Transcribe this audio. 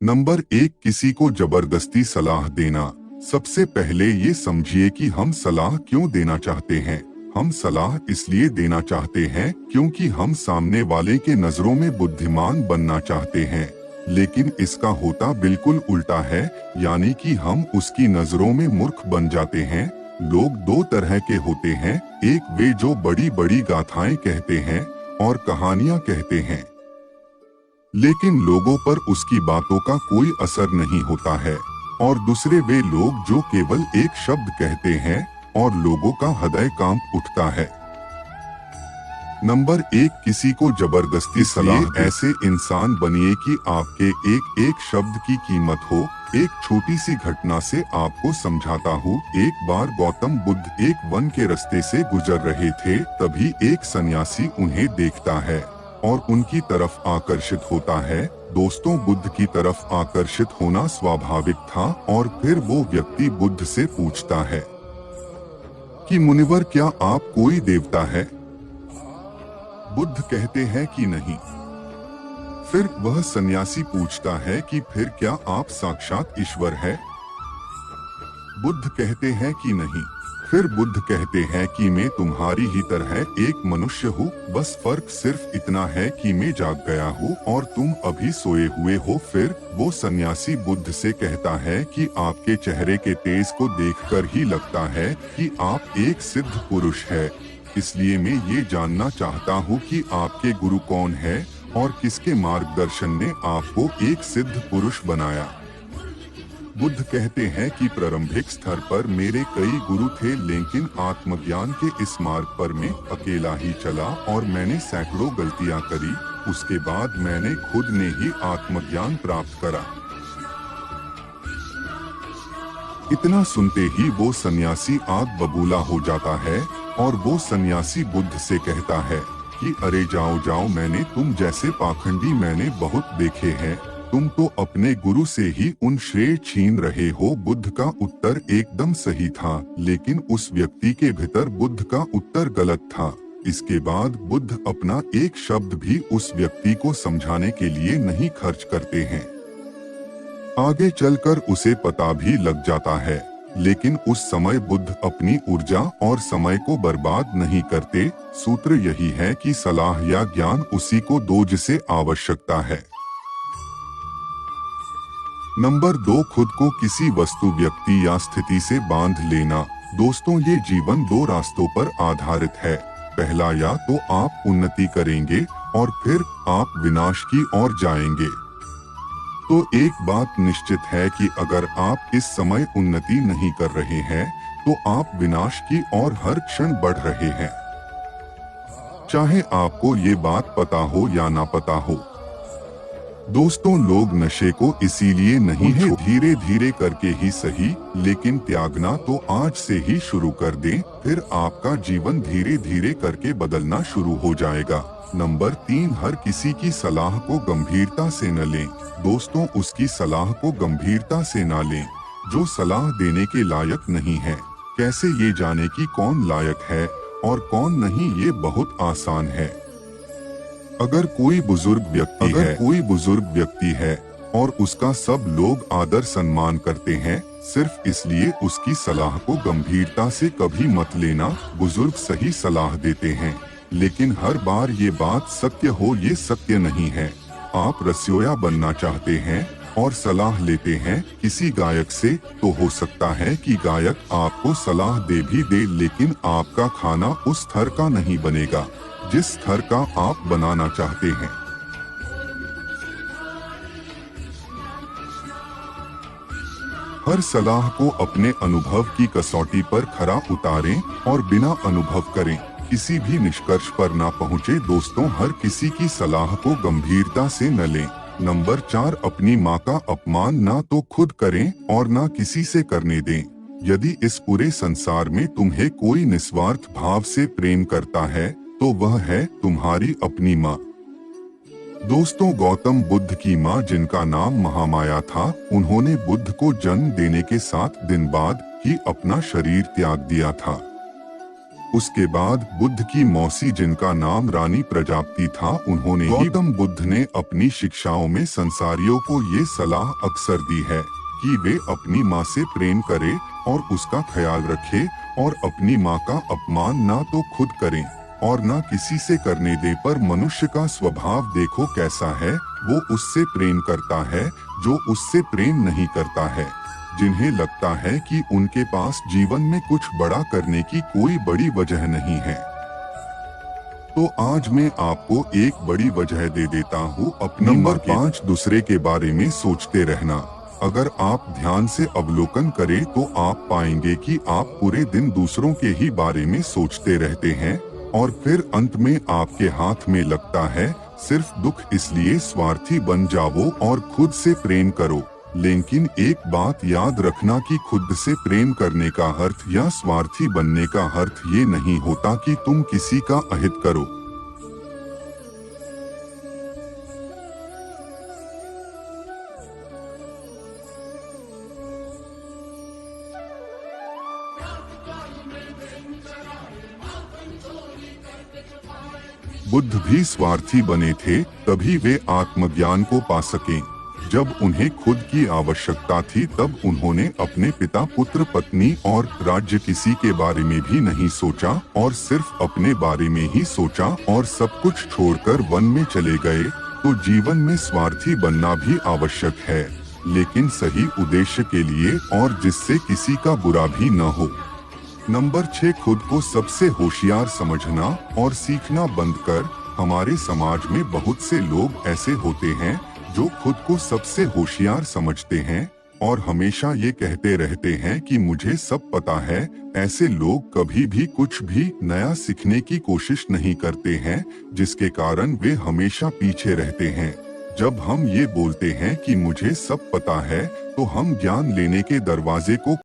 Number 1, किसी को जबरदस्ती सलाह देना। सबसे पहले ये समझिए कि हम सलाह क्यों देना चाहते हैं। हम सलाह इसलिए देना चाहते हैं क्योंकि हम सामने वाले के नजरों में बुद्धिमान बनना चाहते हैं, लेकिन इसका होता बिल्कुल उल्टा है, यानी कि हम उसकी नजरों में मूर्ख बन जाते हैं। लोग दो तरह के होते हैं, एक वे जो बड़ी बड़ी गाथाएं कहते हैं और कहानियां कहते हैं, लेकिन लोगों पर उसकी बातों का कोई असर नहीं होता है, और दूसरे वे लोग जो केवल एक शब्द कहते हैं और लोगों का हृदय कांप उठता है। नंबर 1, किसी को जबरदस्ती सलाह। ऐसे इंसान बनिए कि आपके एक एक शब्द की कीमत हो। एक छोटी सी घटना से आपको समझाता हूँ। एक बार गौतम बुद्ध एक वन के रास्ते से गुजर रहे थे, तभी एक सन्यासी उन्हें देखता है और उनकी तरफ आकर्षित होता है। दोस्तों, बुद्ध की तरफ आकर्षित होना स्वाभाविक था, और फिर वो व्यक्ति बुद्ध से पूछता है कि मुनिवर, क्या आप कोई देवता है? बुद्ध कहते हैं कि नहीं। फिर वह सन्यासी पूछता है कि फिर क्या आप साक्षात ईश्वर है? बुद्ध कहते हैं कि नहीं। फिर बुद्ध कहते हैं कि मैं तुम्हारी ही तरह एक मनुष्य हूँ, बस फर्क सिर्फ इतना है कि मैं जाग गया हूँ और तुम अभी सोए हुए हो। फिर वो सन्यासी बुद्ध से कहता है कि आपके चेहरे के तेज को देखकर ही लगता है कि आप एक सिद्ध पुरुष है, इसलिए मैं ये जानना चाहता हूँ कि आपके गुरु कौन है और किसके मार्गदर्शन ने आपको एक सिद्ध पुरुष बनाया। बुद्ध कहते हैं कि प्रारंभिक स्तर पर मेरे कई गुरु थे, लेकिन आत्मज्ञान के इस मार्ग पर मैं अकेला ही चला और मैंने सैकड़ों गलतियां करी। उसके बाद मैंने खुद ने ही आत्मज्ञान प्राप्त करा। इतना सुनते ही वो सन्यासी आग बबूला हो जाता है और वो सन्यासी बुद्ध से कहता है कि अरे जाओ जाओ, मैंने तुम जैसे पाखंडी मैंने बहुत देखे हैं। तुम तो अपने गुरु से ही उन श्रेय छीन रहे हो। बुद्ध का उत्तर एकदम सही था, लेकिन उस व्यक्ति के भीतर बुद्ध का उत्तर गलत था। इसके बाद बुद्ध अपना एक शब्द भी उस व्यक्ति को समझाने के लिए नहीं खर्च करते हैं। आगे चलकर उसे पता भी लग जाता है, लेकिन उस समय बुद्ध अपनी ऊर्जा और समय को बर्बाद नहीं करते। सूत्र यही है कि सलाह या ज्ञान उसी को दो जिसे आवश्यकता है। नंबर 2, खुद को किसी वस्तु, व्यक्ति या स्थिति से बांध लेना। दोस्तों, ये जीवन दो रास्तों पर आधारित है। पहला, या तो आप उन्नति करेंगे और फिर आप विनाश की ओर जाएंगे। तो एक बात निश्चित है कि अगर आप इस समय उन्नति नहीं कर रहे हैं, तो आप विनाश की ओर हर क्षण बढ़ रहे हैं, चाहे आपको ये बात पता हो या ना पता हो। दोस्तों, लोग नशे को इसीलिए नहीं है, धीरे धीरे करके ही सही, लेकिन त्यागना तो आज से ही शुरू कर दें, फिर आपका जीवन धीरे धीरे करके बदलना शुरू हो जाएगा। नंबर 3, हर किसी की सलाह को गंभीरता से न लें। दोस्तों, उसकी सलाह को गंभीरता से न लें जो सलाह देने के लायक नहीं है। कैसे ये जाने कि कौन लायक है और कौन नहीं? ये बहुत आसान है। अगर कोई बुजुर्ग व्यक्ति है और उसका सब लोग आदर सम्मान करते हैं, सिर्फ इसलिए उसकी सलाह को गंभीरता से कभी मत लेना। बुजुर्ग सही सलाह देते हैं, लेकिन हर बार ये बात सत्य हो, ये सत्य नहीं है। आप रसोइया बनना चाहते हैं और सलाह लेते हैं किसी गायक से, तो हो सकता है कि गायक आपको सलाह दे भी दे, लेकिन आपका खाना उस स्तर का नहीं बनेगा जिस स्तर का आप बनाना चाहते हैं। हर सलाह को अपने अनुभव की कसौटी पर खरा उतारें और बिना अनुभव करें किसी भी निष्कर्ष पर ना पहुँचे। दोस्तों, हर किसी की सलाह को गंभीरता से न लें। नंबर 4, अपनी माँ का अपमान ना तो खुद करें और ना किसी से करने दें। यदि इस पूरे संसार में तुम्हें कोई निस्वार्थ भाव से प्रेम करता है, तो वह है तुम्हारी अपनी माँ। दोस्तों, गौतम बुद्ध की माँ, जिनका नाम महामाया था, उन्होंने बुद्ध को जन्म देने के 7 दिन बाद ही अपना शरीर त्याग दिया था। उसके बाद बुद्ध की मौसी, जिनका नाम रानी प्रजापति था, उन्होंने गौतम बुद्ध ने अपनी शिक्षाओं में संसारियों को ये सलाह अक्सर दी है कि वे अपनी माँ से प्रेम करें और उसका ख्याल रखें और अपनी माँ का अपमान ना तो खुद करें और ना किसी से करने दे। पर मनुष्य का स्वभाव देखो कैसा है, वो उससे प्रेम करता है जो उससे प्रेम नहीं करता है। जिन्हें लगता है कि उनके पास जीवन में कुछ बड़ा करने की कोई बड़ी वजह नहीं है। तो आज मैं आपको एक बड़ी वजह दे देता हूँ अपनी। नंबर 5, दूसरे के बारे में सोचते रहना। अगर आप ध्यान से अवलोकन करें तो आप पाएंगे कि आप पूरे दिन दूसरों के ही बारे में सोचते रहते हैं और फिर अंत में आपके हाथ में लगता है सिर्फ दुख। इसलिए स्वार्थी बन जाओ और खुद से प्रेम करो। लेकिन एक बात याद रखना कि खुद से प्रेम करने का अर्थ या स्वार्थी बनने का अर्थ ये नहीं होता कि तुम किसी का अहित करो। बुद्ध भी स्वार्थी बने थे तभी वे आत्मज्ञान को पा सके। जब उन्हें खुद की आवश्यकता थी तब उन्होंने अपने पिता, पुत्र, पत्नी और राज्य किसी के बारे में भी नहीं सोचा और सिर्फ अपने बारे में ही सोचा और सब कुछ छोड़कर वन में चले गए। तो जीवन में स्वार्थी बनना भी आवश्यक है, लेकिन सही उद्देश्य के लिए और जिससे किसी का बुरा भी न हो। नंबर 6, खुद को सबसे होशियार समझना और सीखना बंद कर। हमारे समाज में बहुत से लोग ऐसे होते हैं जो खुद को सबसे होशियार समझते हैं और हमेशा ये कहते रहते हैं कि मुझे सब पता है। ऐसे लोग कभी भी कुछ भी नया सीखने की कोशिश नहीं करते हैं, जिसके कारण वे हमेशा पीछे रहते हैं। जब हम ये बोलते हैं कि मुझे सब पता है, तो हम ज्ञान लेने के दरवाजे को